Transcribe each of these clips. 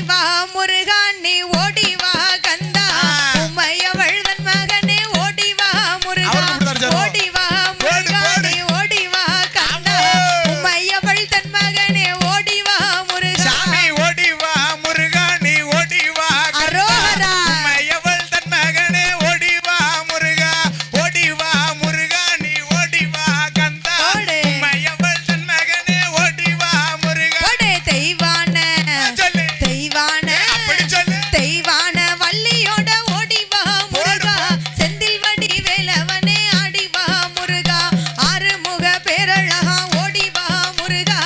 வா முருகா நீ ஓடி வா கந்தா உமையவள் தன் மகனே ஓடி வா முருகா ஓடி வா முருகா நீ ஓடி வா கந்தா உமையவள் தன் மகனே ஓடி வா முருகா சாமி ஓடி வா முருகா நீ ஓடி வா அரோகரா உமையவள் தன் மகனே ஓடி வா முருகா ஓடி வா முருகா நீ ஓடி வா கந்தா உமையவள் தன் மகனே ஓடி வா முருகா ஓடே தெய்வான தெய்வான வள்ளியோட ஓடி வா முருகா செந்தில் வடி வேலவனே ஆடி வா முருகா ஆறுமுக பேரழகா ஓடி வா முருகா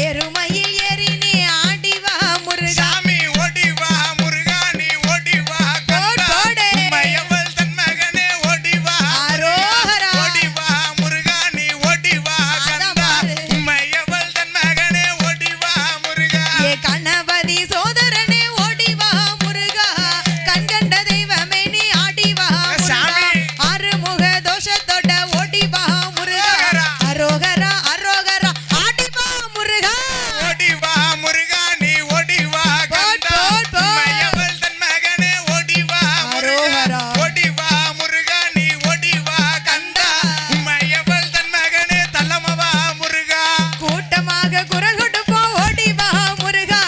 ஏறுமையில் ஏறி நீ ஆடி வா முருகா சாமி ஓடி வா முருகா நீ ஓடி வா கந்தா உமையவள் தன் மகனே ஓடி வா அரோகரா ஓடி வா முருகா நீ ஓடி வா கந்தா உமையவள் தன் மகனே ஓடி வா முருகா ஏ கணபதி சோதரனே ஓடி வா முருகா கண்கண்ட தெய்வமே நீ ஆடி வா முருகா ஆறுமுக தோஷத்தோட ஓடி வா முருகா அரோகரா அரோகரா ஆடி வா முருகா ஓடி வா முருகா நீ ஓடி வா கந்தா உமையவள் தன் மகனே ஓடி வா முருகா ஓடி வா முருகா நீ ஓடி வா கந்தா உமையவள் தன் மகனே தள்ளமவா முருகா கூட்டமாக குரல் கொடுப்போம் ஓடி வா முருகா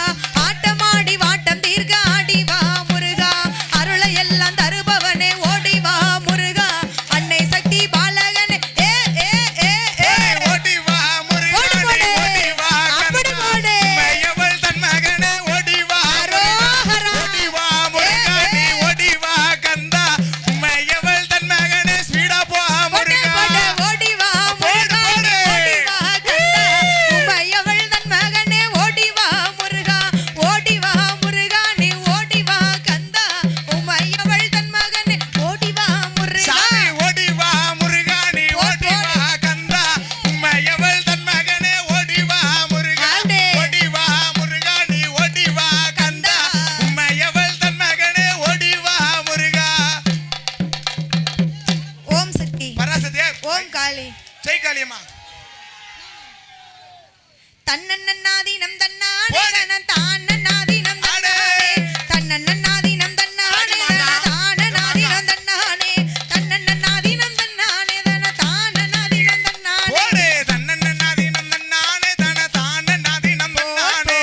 ஆட்டமாடி வாட்டம் தீர்க்க ஆடி வா முருகா அருளை எல்லாம் தருபவனே ஓடி வா முருகா அன்னை சக்தி பாலகனே ஏ ஏ ஏ ஏ ஓடி வா முருகா நீ ஓடி வா அப்படி போடு உமையவள் தன் மகனே ஓடி வா அரோகரா ஓடி வா முருகா நீ ஓடி வா கந்தா உமையவள் தன் மகனே ஸ்பீடா போ முருகா ஓடி வா முருகா ஓடி வா கந்தா உமையவள் தன் மகனே ஓடி வா முருகா ஓடி வா முருகா நீ ஓடி வா கந்தா உமையவள் தன் மகனே ஓடி வா முருகா சாமி ஓடி வா முருகா நீ ஓடி வா கந்தா உமையவள் தன் மகனே ஓடி வா முருகா ஓடி வா முருகா நீ ஓடி வா கந்தா உமையவள் தன் மகனே ஓடி வா முருகா ஓம் சக்தி பராசக்தியே ஓம் காளி ஜெய் காளியம்மா தன்னன்னாதீனம் தன்னானே தானன்னாதீனம் தன்னானே தன்னன்னாதீனம் தன்னானே தானன்னாதீனம் தன்னானே தன்னன்னாதீனம் தன்னானே தானன்னாதீனம் தன்னானே ஓடே தன்னன்னாதீனம் தன்னானே தன தானன்னாதீனம் தன்னானே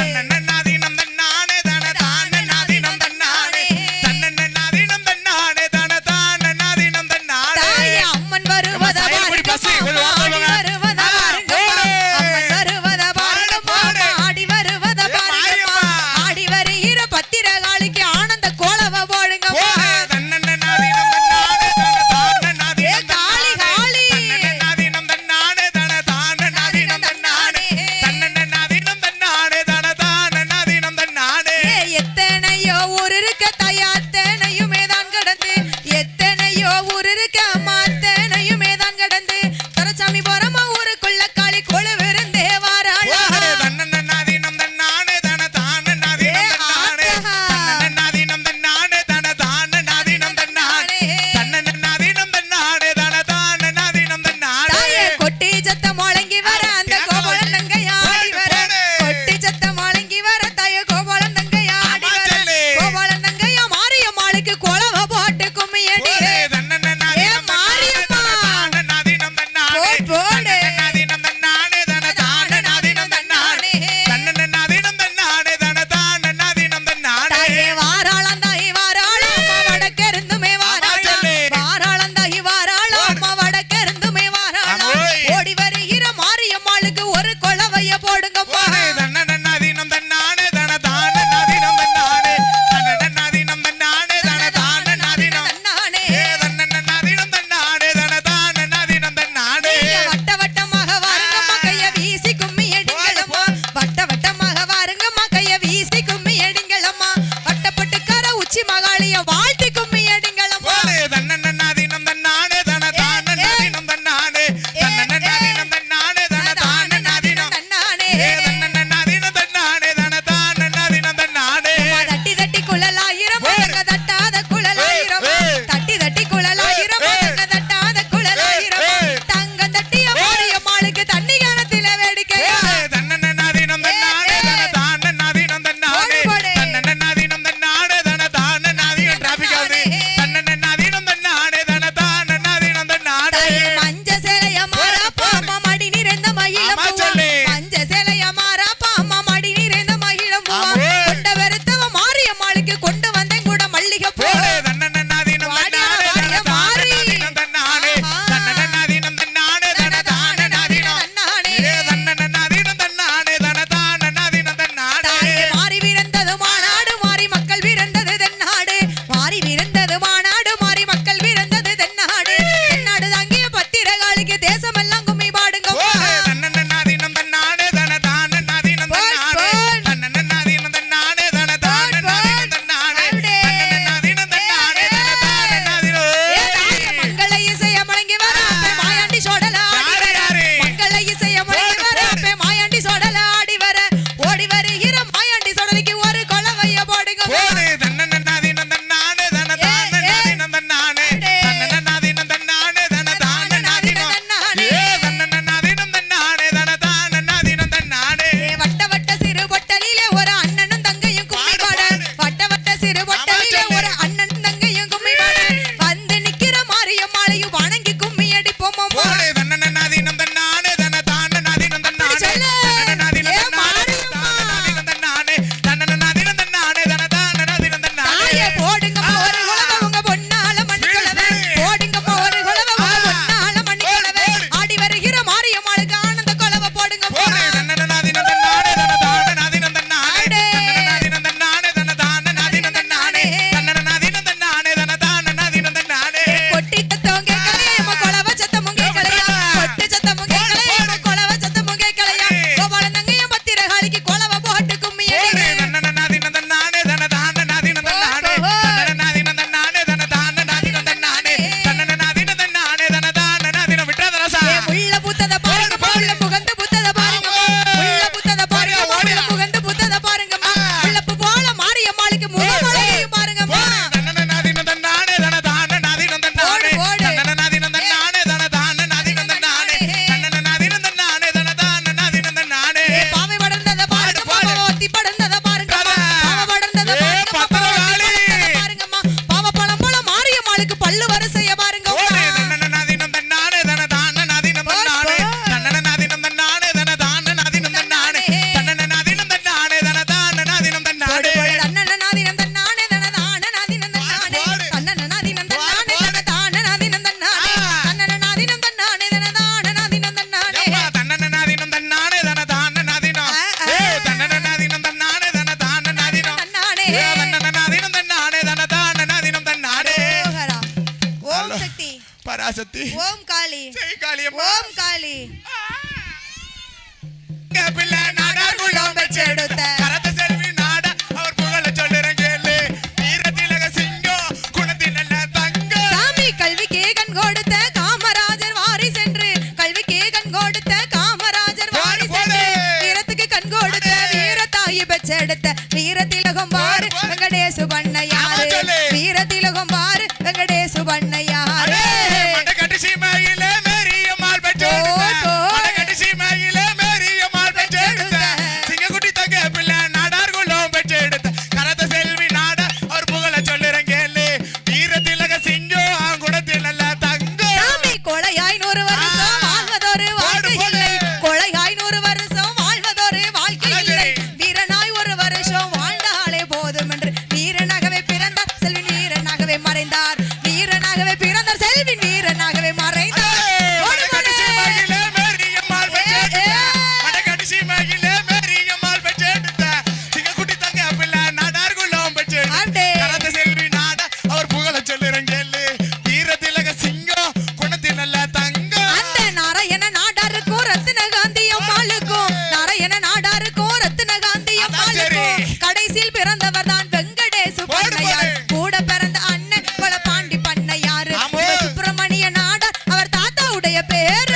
தன்னன்னாதீனம் தன்னானே தன தானன்னாதீனம் தன்னானே தன்னன்னாதீனம் தன்னானே தன தானன்னாதீனம் தன்னானே தாயே அம்மன் வருவத பாருங்கம்மா ஆடி வருவத பாருங்கம்மா அம்மன் வருவத பாருங்கம்மா ஆடி வருவத பாருங்கம்மா ஆடி வருகிற பத்திரகாளிக்கு ஆனந்த கோலவ போடுங்கம்மா தன்னன்னாதீனம் தன்னானே தன தானன்னாதீனம் ஏ காளி காளி தன்னன்னாதீனம் தன்னானே தன தானன்னாதீனம் தன்னானே தன்னன்னாதீனம் தன்னானே தன தானன்னாதீனம் தன்னானே ஏ எத்தனையோ ஊர் இருக்க தாயா அத்தனையுமே தான் கடந்து எத்தனையோ ஊர் இருக்க அம்மா அத்தனையுமே தான் கடந்து ஜெய் காளியம்மா ஓம் காளி பிள்ளை நாடார் குலம் பெற்றெடுத்த கரத்த செல்வி நாட அவர் புகழ சொல்லுறேன் கேளு வீரத்திலக சிங்கம் குணத்தில் நல்ல தங்கம் சாமி கல்விக்கே கண் கொடுத்த காமராஜர் வாரி சென்று கல்விக்கே கண் கொடுத்த காமராஜர் வாரி சென்று வீரத்துக்கு கண் கொடுத்த வீரத்தாயி பெற்றெடுத்த வீரத்திலகம் பாரு வெங்கடேசு பண்ணையாரு வீரத்திலகம் பாரு வெங்கடேசு பண்ணையாரு மடக்கட்டு சீமையிலே மேரியம்மாள் பெற்றெடுத்த மடக்கட்டு சீமையிலே மறைந்தார் வீரனாகவே பிறந்தார் செல்வின் வீரனாகவே மறைந்தார் கடைசியில் பிறந்தவர் தான் வெங்கடேசு பண்ணையார் கூட பிறந்த அண்ணன் கொலபாண்டி பண்ணையாரு சுப்பிரமணிய நாடார் அவர் தாத்தாவுடைய பேரு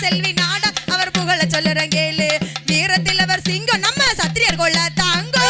செல்வி நாடா அவர் புகழ சொல்லுறேன் கேளு வீரத்தில் அவர் சிங்கம் நம்ம சத்திரியர் கொள்ள தாங்கோ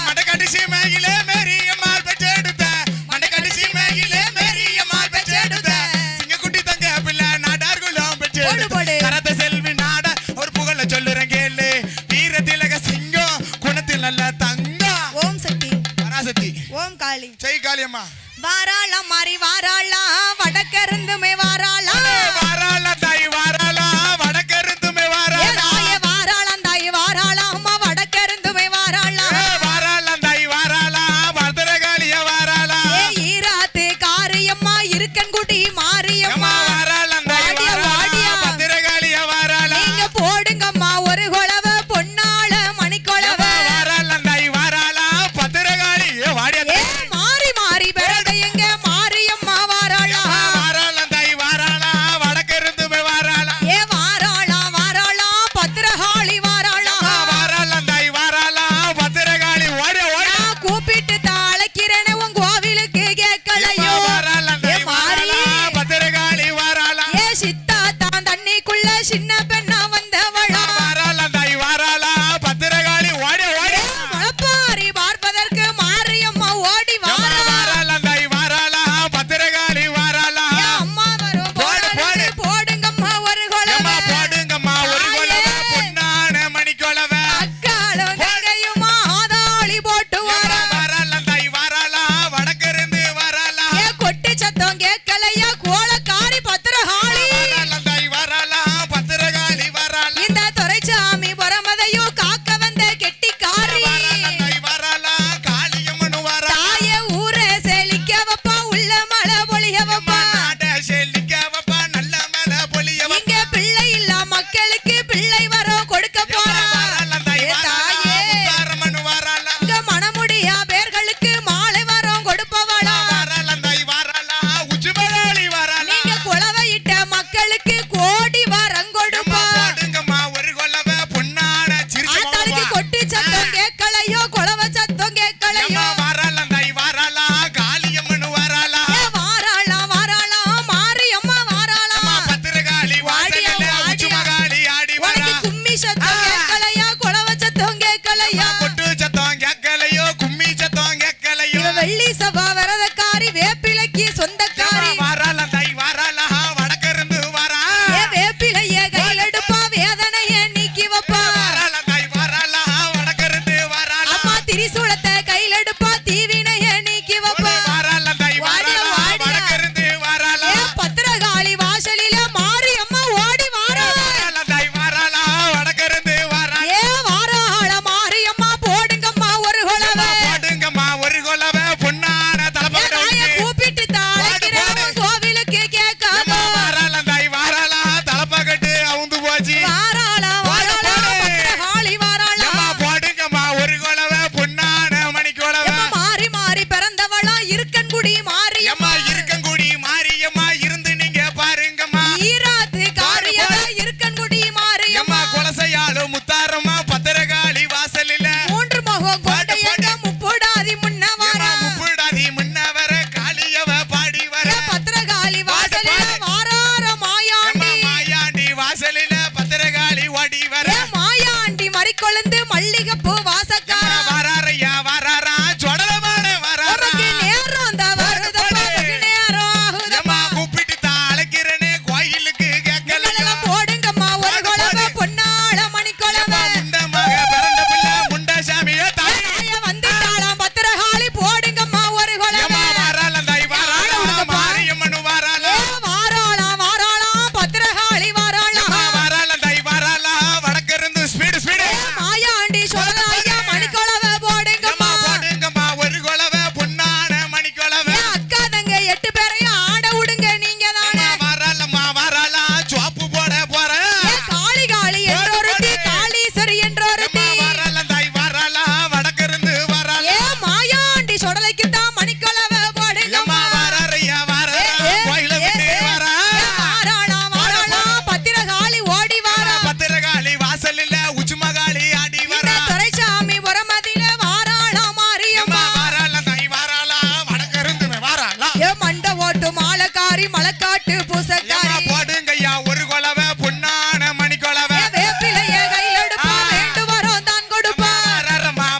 மடக்கட்டு சீமையிலே மேரியம்மாள் பெற்றெடுத்த மடக்கட்டு சீமையிலே மேரியம்மாள் பெற்றெடுத்த சிங்கக்குட்டி தங்க பிள்ளை நாடார் குலம் பெற்றெடுத்த கரத்த செல்வி நாடா அவர் புகழ சொல்லுறேன் கேளு வீரத்திலக சிங்கம் குணத்தில் நல்ல தங்கம் ஓம் சக்தி பராசக்தி ஓம் காளி ஜெய் காளியம்மா வாராளா மாறி வாராளா வடக்கருந்துமே வாராளா வாராளா தாய் வாராளா வடக்கருந்துமே வாராளா வாராளா தாய் வாராளா அம்மா வடக்கருந்துமே வாராளா வாராளா தாய் வாராளா பத்திரகாளிய வாராளா ஈராத்து காரியம்மா இருக்கன்குடி மாரியம்மா வாராளா தாய் வாராளா பத்திரகாளிய வாராளா நீங்க போடுங்கம்மா ஒரு கொலவ பொன்னாள மணிக்கொலவ வாராளா தாய் வாராளா பத்திரகாளி வாடியா மாறி மாறி பெறதையங்க மாரியம்மா வாராளா வாராளா தாய் வாராளா வடக்கருந்துமே வாராளா வாராளா வாராளா பத்திரகாளி வாராளா வாராளா தாய் வாராளா பத்திரகாளி வாடியா வாடியா கூப்பிட்டு தாளைக்கிறேன் உன் கோவிலுக்கு கேட்கலையோ வாராளா தாய் வாராளா பத்திரகாளி வாராளா சித்தா தான் தண்ணிக்குள்ள சின்ன பெண்ணா வந்தவளா வாராளா தாய் வாராளா பத்திரகாளி வாடியா வாடியா மலப்பாரி பார்ப்பதற்கு மாரியம்மா ஓடி வாரா வாராளா தாய் வாராளா பத்திரகாளி வாராளா அம்மா வரும் போடு போடுங்கம்மா ஒரு கொலவ போடுங்கம்மா ஒரு கொலவ பொன்னான மணிக்கொலவ அக்காலும் தங்கையுமா ஆதாளி போட்டு வாரா வாராளா தாய் வாராளா வடக்கிருந்து வாராளா கொட்டு சத்தம் கேட்கலையா கோலக்காரி பத்திரகாளி வாராளா தாய் வாராளா பத்திரகாளி வாராளா இந்த துரைசாமி பொறமதையோ காக்க வந்த கெட்டிக்காரி வாராளா தாய் வாராளா காளியம்மனு வாராளா தாய ஊரே செழிக்க வப்பா உள்ள மழை பொழிய வப்பா நாட செழிக்க வப்பா நல்ல மலை பொழிய வப்பா இங்க பிள்ளை இல்ல மக்களுக்கு பிள்ளை வரம் கொடுக்க போறா வாராளா தாய் வாராளா முத்தாரம்மனு வாராளா இங்க மணமுடியா பேர்களுக்கு மாலை வரம் கொடுப்பவளா வாராளா தாய் வாராளா உச்சிமலாளி வாராளா நீங்க குளவையிட்ட மக்களுக்கு கோடி வரம் கொடுப்பா போடுங்கம்மா ஒரு கொலவ பொன்னான ஆத்தாளுக்கு சிரிச்சு கொட்டு சத்தம் கேட்கலையோ குளவ சத்தம் கேட்கலையோ வாராளா தாய் வாராளா காளியம்மனு வாராளா வாராளா வாராளா மாரியம்மா வாராளா பத்திரகாளி வாசல்ல உச்சிமகாளி ஆடி வரா உனக்கு கும்மி சத்தம் கேட்கலையா குளவ சத்தம் கேட்கலையா கொட்டு சத்தம் கேட்கலையோ கும்மி சத்தம் கேட்கலையோ இவ வெள்ளி சபா வரதக்காரி வேப்பிலைக்கு சொந்தக்காரி வாராளா தாய் வாராளா வடக்கிருந்து வாரா வேப்பிலைய கையில் எடுப்பா வேதனைய நீக்கி வப்பா வாராளா தாய் வாராளா வடக்கிருந்து மல்லிகைப்பூ வாசக்காரா வராரையா வராரா சொடலமான வராரா நேரம் இந்த வருதப்பா நேரம் ஆகுதம்மா கூப்பிட்டு தான் அழைக்கிறனே கோயிலுக்கு கேட்கல போடுங்கம்மா ஒரு குழவை பொன்னாள மணிக்குழவை முண்ட மக பிறந்த பிள்ளை முண்ட சாமியோ தாய் வந்துட்டாளாம் பத்திரகாளி போடுங்கம்மா ஒரு குழவை வாராளம் தாய் வாராளம் மாரியம்மன் வாராளம் வாராளாம் பத்திரகாளி வாராளாம் வாராளம் தாய் வாராளம் வடக்கு இருந்து ஸ்பீடு ஸ்பீடு மாயாண்டி சொல்றாயா மணிக்குழவை போடுங்கம்மா போடுங்கம்மா ஒரு குழவை பொன்னான மணிக்குழவை அக்கா தங்க 8 பேரையும் ஆட விடுங்க நீங்க தானே வாராளம் சோப்பு போட போறேன் காளி காளி என்றொருத்தி காளீஸ்வரி என்றொருத்தி வாராளம் தாய் வாராளம் வடக்கு இருந்து வாராளம் மாயாண்டி சொடலைக்கு தான் மணிக்குழவை போடுங்கம்மா வாராரையா வாராரா கோயில விட்டு வாரா வாராளாம் பத்திரகாளி ஓடி வாரா பத்திரகாளி வாசல்ல உச்சுமகாளி ஆடி வரா துரைசாமி புறமதியில வாராளாம் மாரியம்மா வாராளம் தாய் வாராளம் வடக்கு இருந்து வாராளம் மண்ட ஓட்டு மாலக்காரி மலக்காட்டு பூசக்காரி போடுங்கய்யா ஒரு குழவை பொன்னான மணிக்குழவை வேப்பிலைய கையில் எடுப்பா வேண்டு வரோம் தான் கொடுப்பா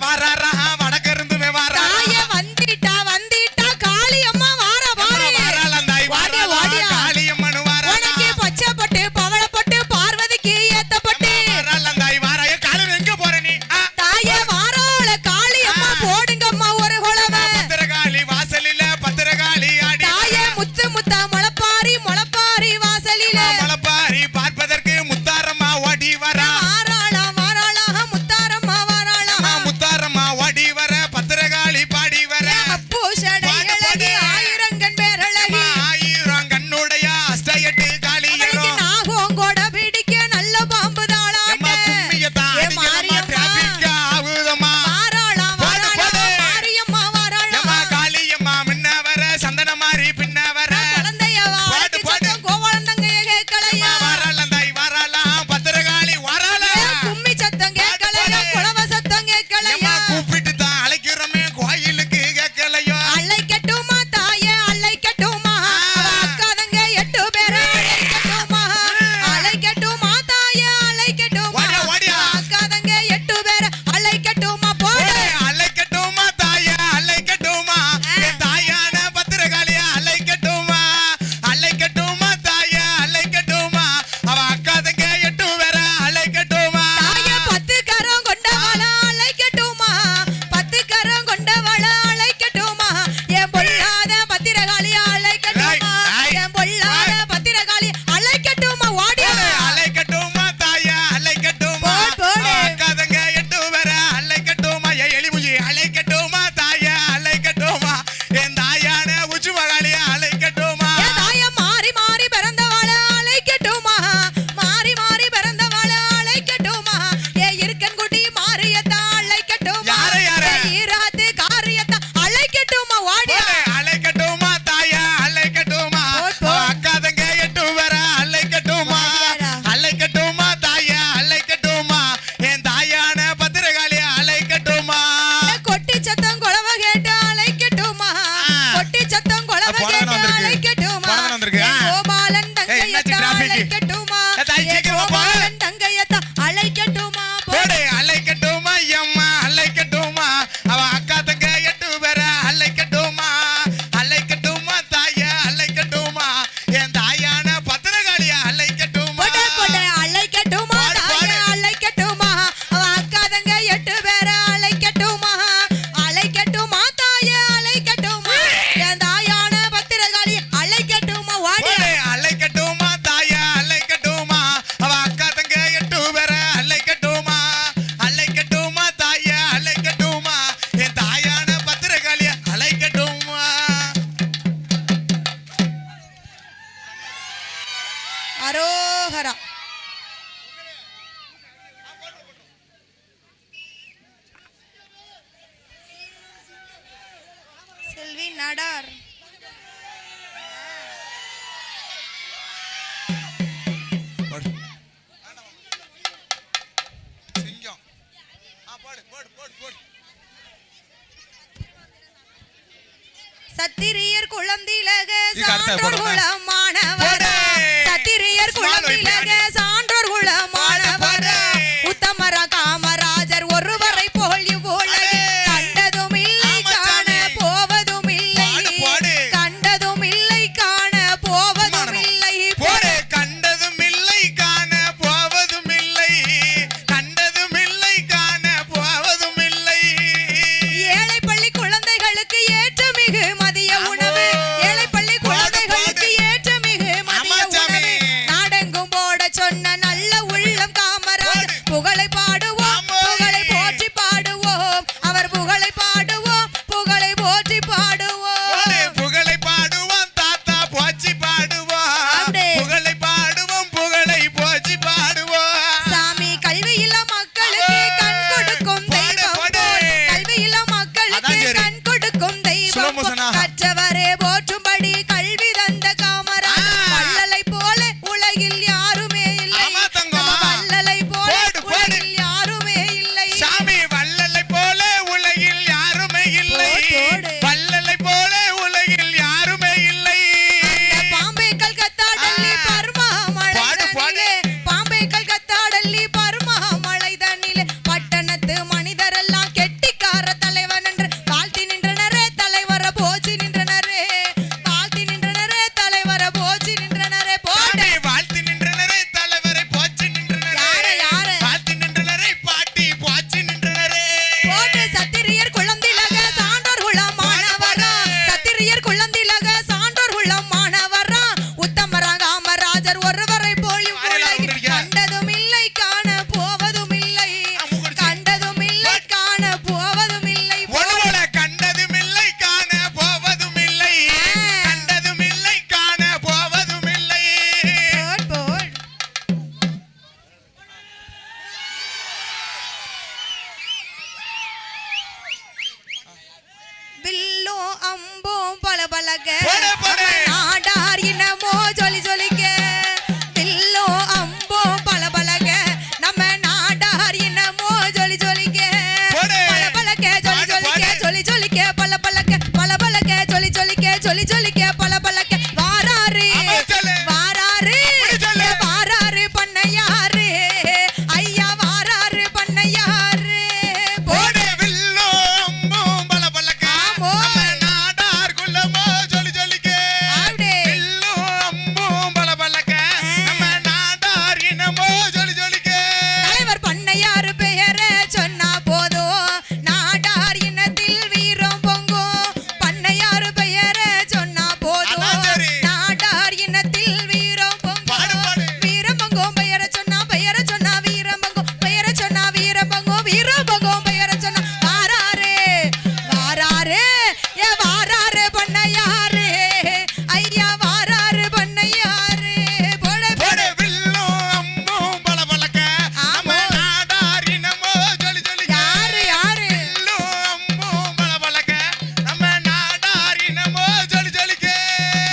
வாராரா வடக்கு இருந்து வாரா தாயே வந்திட்டா காளி அம்மா வார வாரே வாராளம் தாய் வாடியா, வாடியா. காளியம்மன் வாரா உனக்கு பச்சைப்பட்டு பவளப்பட்டு பார்வதிக்கு ஏத்தப்பட்டு வாராளம் தாய் வாராய காலம் எங்க போற நீ தாயே வாராள காளி அம்மா போடுங்கம்மா ஒரு குழவை பத்திரகாளி வாசலில பத்திரகாளி ஆடி தாயே முத்து முத்தா முளப்பாரி வாசலில மலப்பாரி பார்ப்பதற்கு முத்தாரம்மா ஓடி வரா வாராளாம் முத்தாரம்மா வாராளாம் முத்தாரம்மா ஓடி வர பத்திரகாளி பாடி வர பூஷடையழகி ஆயிரங்கண் பேரழகி ஆயிரம் கண்ணுடைய அஷ்ட எட்டு காளியரோ நாகோங்கோட பிடிக்க நல்ல பாம்பு தாளாட்ட டிராபிக் ஆகுதம்மா வாராளாம் மாரியம்மா வாராளாம் காளியம்மா முன்ன வர சந்தன மாறி பின்ன வர குழந்தைய வாழ்க்கை சத்தம் கோவலந்தங்கைய கேட்கலையா வாராளம் தாய் வாராளம் பத்திரகாளி வாராளம் கும்மி சத்தம் கேட்கலையா குளவ சத்தம் கேட்கலையா கூப்பிட்டு தான் அழைக்கிறோமே கோயிலுக்கு கேட்கலையோ அழைக்கட்டுமா தாயே அழைக்கட்டுமா அக்காதங்க 8 பேரை அழைக்கட்டுமா தாயே அழைக்கட்டுமா ஓடியா, ஓடியா. அக்காதங்க 8 பேரை அழைக்கட்டுமா போடு அழைக்கட்டுமா தாய அழைக்கட்டுமா என் தாயான பத்திரகாளிய அழைக்கட்டுமா அழைக்கட்டுமா தாய அழைக்கட்டுமா அவ அக்கா தங்க 8 பேர அழைக்கட்டுமா தாயே 10 கரம் கொண்டவள அழைக்கட்டுமா 10 கரம் கொண்டவள அழைக்கட்டுமா என் பொல்லாத பத்திரகாளிய அழைக்கட்டுமா ஏய். என் பொல்லாத பத்திரகாளி அழைக்கட்டுமா ஓடியா அழைக்கட்டுமா தாய அழைக்கட்டுமா போடு, போடு. அவ அக்கா தங்க 8 பேர அழைக்கட்டுமா என் எலிமுஜி அழைக்கட்டுமா தாய அழைக்கட்டுமா என் தாயான உச்சுமகாளிய அழைக்கட்டுமா என் தாயை மாறி மாறி பிறந்தவள அழைக்கட்டுமா மாறி மாறி பிறந்தவள அழைக்கட்டுமா என் இருக்கன்குட்டி மாரியத்தா அழைக்கட்டுமா யாரு, யாரு? என் ஈராத்து காரியத்தா அழைக்கட்டுமா ஓடியா அழைக்கட்டுமா தாய அழைக்கட்டுமா போடு, போடு. அவ அக்கா தங்க 8 பேர அழைக்கட்டுமா வாடியாடா. அழைக்கட்டுமா தாய அழைக்கட்டுமா என் தாயான பத்திரகாளிய அழைக்கட்டுமா கொட்டி சத்தம் குளவ கேட்டு அழைக்கட்டுமா கொட்டி சத்தம் குளவ போடணும் கேட்டு வந்திருக்கு. அழைக்கட்டுமா போடணும் வந்திருக்கு. என் கோபாலன் ஏய், என்னாச்சு தங்கையத்தா traffic? அழைக்கட்டுமா தாய், என் சீக்கிரமா போ. கோபாலன் தங்கையத்தா அழைக்கட்டுமா போடு அழைக்கட்டுமா அம்மா அழைக்கட்டுமா அவ அக்கா தங்க 8 பேர அழைக்கட்டுமா அழைக்கட்டுமா தாய அழைக்கட்டுமா என் தாயான பத்திரகாளிய அழைக்கட்டுமா கொடை கொடை அழைக்கட்டுமா பாடு, தாயே பாடு. அழைக்கட்டுமா அவ அக்காதங்க 8 பேரை அழைக்கட்டுமா அழைக்கட்டுமா தாயே அழைக்கட்டுமா என் தாயான பத்திரகாளி அழைக்கட்டுமா ஓடியா போடு அழைக்கட்டுமா தாய அழைக்கட்டுமா அவ அக்கா தங்க 8 பேர அழைக்கட்டுமா அழைக்கட்டுமா தாய அழைக்கட்டுமா என் தாயான பத்திரகாளிய அழைக்கட்டுமா அரோகரா செல்வி நாடார் சிங்கம் போடு போடு போடு போடு சத்திரியர் குளந்திலக இதுக்கு அடுத்த சான்றோர் போடுங்க. குலமானவர் போடு. சத்திரியர் Small குளந்திலக வைப்பாங்க. சான்றோர் குலமானவர் போடு. உத்தமர காமராஜர் ஒருவர் பலக்க போடு, போடு. நாடார் இனமோ ஜொலி ஜொலிக்க வில்லோ அம்போ பல பலக்க நம்ம நாடார் இனமோ ஜொலி ஜொலிக்க போடு. பல பலக்க ஜொலி ஜொலிக்க ஜொலி ஜொலிக்க பல பலக்க பல பலக்க ஜொலி ஜொலிக்க ஜொலி ஜொலிக்க பல பலக்க வாராரு அப்படி சொல்லு. வாராரு அப்படி சொல்லு. வாராரு பண்ணையாரு ஐயா வாராரு பண்ணையாரு போடு வில்லோ அம்பும் பல பலக்க ஆமோ. நம்ம நாடார் குலமோ ஜொலி ஜொலிக்க அப்படியே. வில்லோ அம்பும் பல பலக்க நம்ம நாடார் இனமோ ஜொலி ஜொலிக்க தலைவர் பண்ணையாரு பெயரை சொன்னா போதும் நாடார் இனத்தில் வீரம் பொங்கும் பண்ணையாரு பெயரை சொன்னா போதும் அதான் சரி. நாடார் இனத்தில் வீரம் பாடு, பொங்கும் பாடு. வீரம் பொங்கும் பெயரை சொன்னா வீரம் பொங்கும் பெயரை சொன்னா வீரம் பொங்கும் பெயரை சொன்னா வாராரு வாராரு ஏ வாராரு பண்ணையாரு ஐயா வாராரு பண்ணையாரு போட போடு வில்லோ அம்பும் பல பலக்க நம்ம ஆமோ. நாடார் இனமோ ஜொலி ஜொலிக்க யாரு யாரு வில்லோ அம்பும் பல பலக்க நம்ம நாடார் இனமோ ஜொலி ஜொலிக்க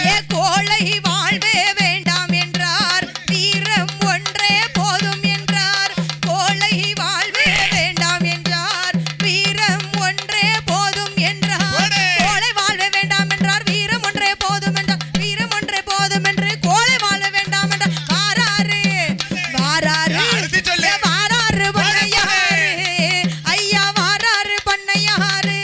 ஏ கோழை வாழ்வே வேண்டாம் என்றார் வீரம் ஒன்றே போதும் என்றார் கோழை வாழ்வே வேண்டாம் என்றார் வீரம் ஒன்றே போதும் என்றார் போடு. கோழை வாழ்வே வேண்டாம் என்றார் வீரம் ஒன்றே போதும் என்றார் வீரம் ஒன்றே போதும் என்று கோழை வாழ வேண்டாம் என்றார் வாராரு வாராரு அடுத்து சொல்லு. ஏ வாராரு பண்ணையாரு ஐயா வாராரு பண்ணையாரு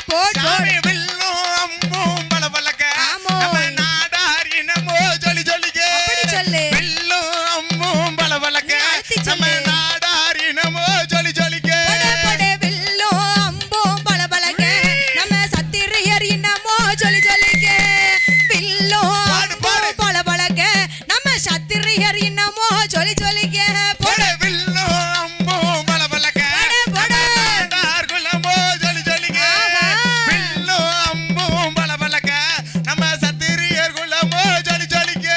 போட் போட் சாமி வில்லோ அம்பும் பல பலக்க ஆமோ. நம்ம நாடார் இனமோ ஜொலி ஜொலிக்க அப்படி சொல்லு. வில்லோ அம்பும் பல பலக்க நீ அழுத்தி நம்ம சொல்லு. நாடார் இனமோ ஜொலி ஜொலிக்க பட பட வில்லோ அம்போம் பளபளக்க நம்ம சத்திரியர் இன்னமோ ஜொலி ஜொலிக்க வில்லோ பாடு, பாடு. அம்போம் பளபளக்க நம்ம சத்திரியர் இன்னமோ ஜொலி ஜொலிக்க போடு வில்லோ அம்பும் பல பலக்க போடு, போடு. நம்ம நாடார் குலமோ ஜொலி ஜொலிக்க ஆஹா. வில்லோ அம்பும் பல பலக்க நம்ம சத்திரியர் குலமோ ஜொலி ஜொலிக்க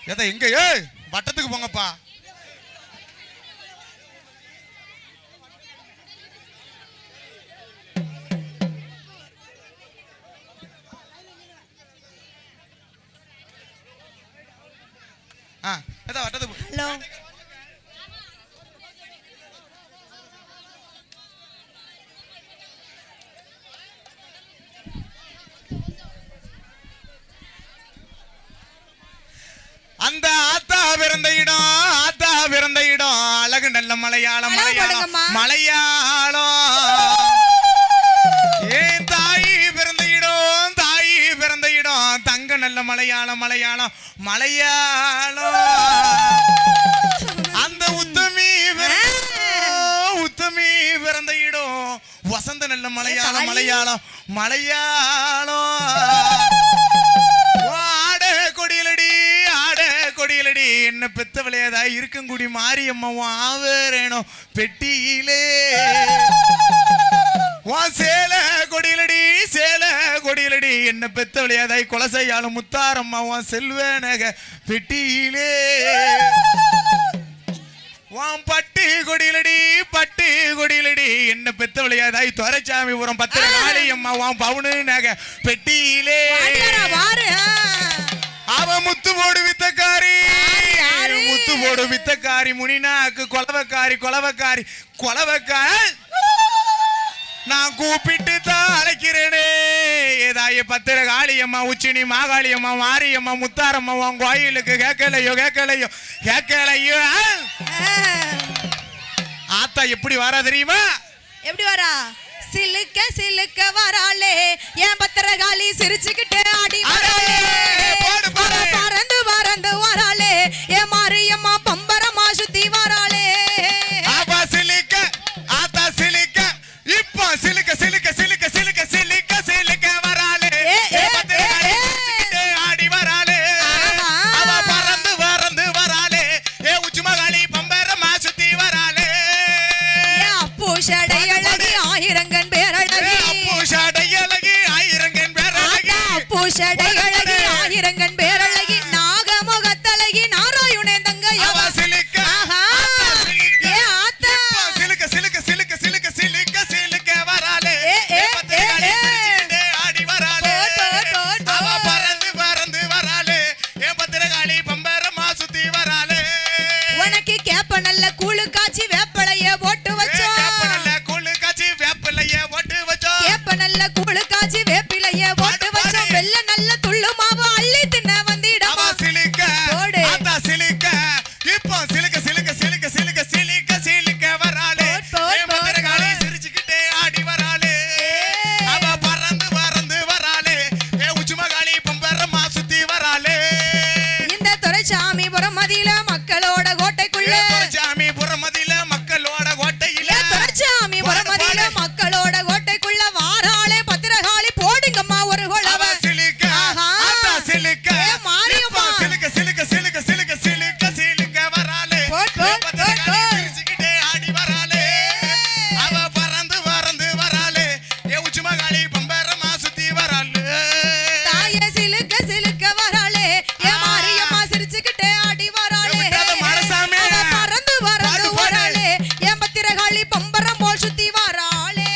ஏதா எங்க ஏய் வட்டத்துக்கு போங்கப்பா ஏதா வட்டத்துக்கு போ. ஹலோ அந்த ஆத்தா பிறந்த இடம் அழகு நல்ல மலையாளம் அளவு மலையாளம் போடுங்கம்மா. மலையாளம் ஏன் தாய் பிறந்த இடம் தங்க நல்ல மலையாளம் அந்த உத்தமி பிறந்த இடம் வசந்த நல்ல மலையாளம் ஆட கொடியலடி என்ன பெத்த விளையாதா இருக்கங்குடி மாரியம்மா ஆவேரேனோ பெட்டியிலே சேல கொடியலடி என்ன பெத்த விளையாதாய் கொலசையாலும் முத்தாரம்மா செல்வனக பெட்டியிலே பட்டு கொடியலடி என்ன பெத்த விளையாதாய் துரைச்சாமிபுரம் பத்திர காளியம்மா பவுனு நக பெட்டியிலே வாரு அவ முத்து போடு வித்தக்காரி யாரு? முனினாக்கு கொலவக்காரி நான் கூப்பிட்டு தான் அழைக்கிறேனே ஏதாய பத்திர காளியம்மா உச்சினி மாகாளியம்மா மாரியம்மா முத்தாரம்மா உன் கோயிலுக்கு கேட்கலையோ ஆத்தா எப்படி வரா தெரியுமா எப்படி வரா சிலுக்க வராளே என் பத்திரகாளி சிரிச்சுக்கிட்டு ஆடி வராளே போடு, போடு. பறந்து வராளே என் மாரியம்மா பம்பரமா சுத்தி வராளே ஆபா ஆத்தா இப்போ சிலுக்க வராளே பத்திர காளி சிரிச்சுக்கிட்டு ஆடி வராளே அவ பறந்து வராளே உச்சி மகாளி பம்பரமா சுத்தி வராளே பூஷடை அழகி ஆயிரங்கண் பேரழகி பூஷாடையழகி பம்பரம் போல் சுத்தி வராளே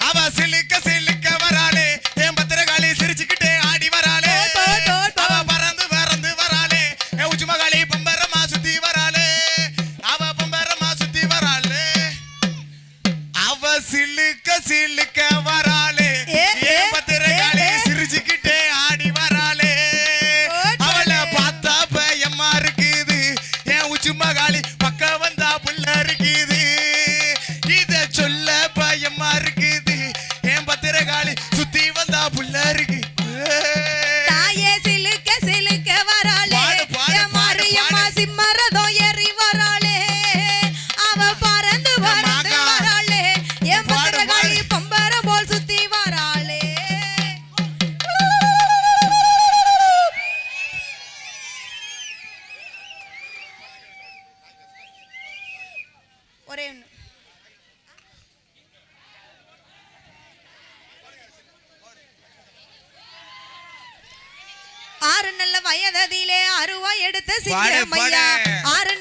அவ சிலுக்க சிலுக்க வராளே என் பத்திரகாளி சிரிச்சுக்கிட்டே ஆடி வராளே அவ பறந்து பறந்து வராளே என் உச்சுமகாளி பம்பரமா சுத்தி வராளே அவ பம்பரமா சுத்தி வராளே அவ சிலுக்க சிலுக்க வராளே என் பத்திரகாளி சிரிச்சுக்கிட்டே ஆடி வராளே அவளை பார்த்தா பயமா இருக்குது என் உச்சுமகாளி பக்கம் வந்தா புள்ள இருக்குது இத சொல்ல பயமா இருக்குது என் பத்திரகாளி சுத்தி வந்தா புள்ள இருக்கு தாயே சிலுக்க சிலுக்க வராளே பாடு, பாடு, என் மாரியம்மா சிம்மரதோ ஏறி வராளே அவ பறந்து பறந்து அம்மாக்கா. வராளே என் பாடு, பத்திரகாளி பாடு. பம்பரம் போல் சுத்தி வராளே ஒரே ஒண்ணு ஆறு நல்ல வயதிலே அருவா எடுத்த சிங்கமையா பாடு. ஆறு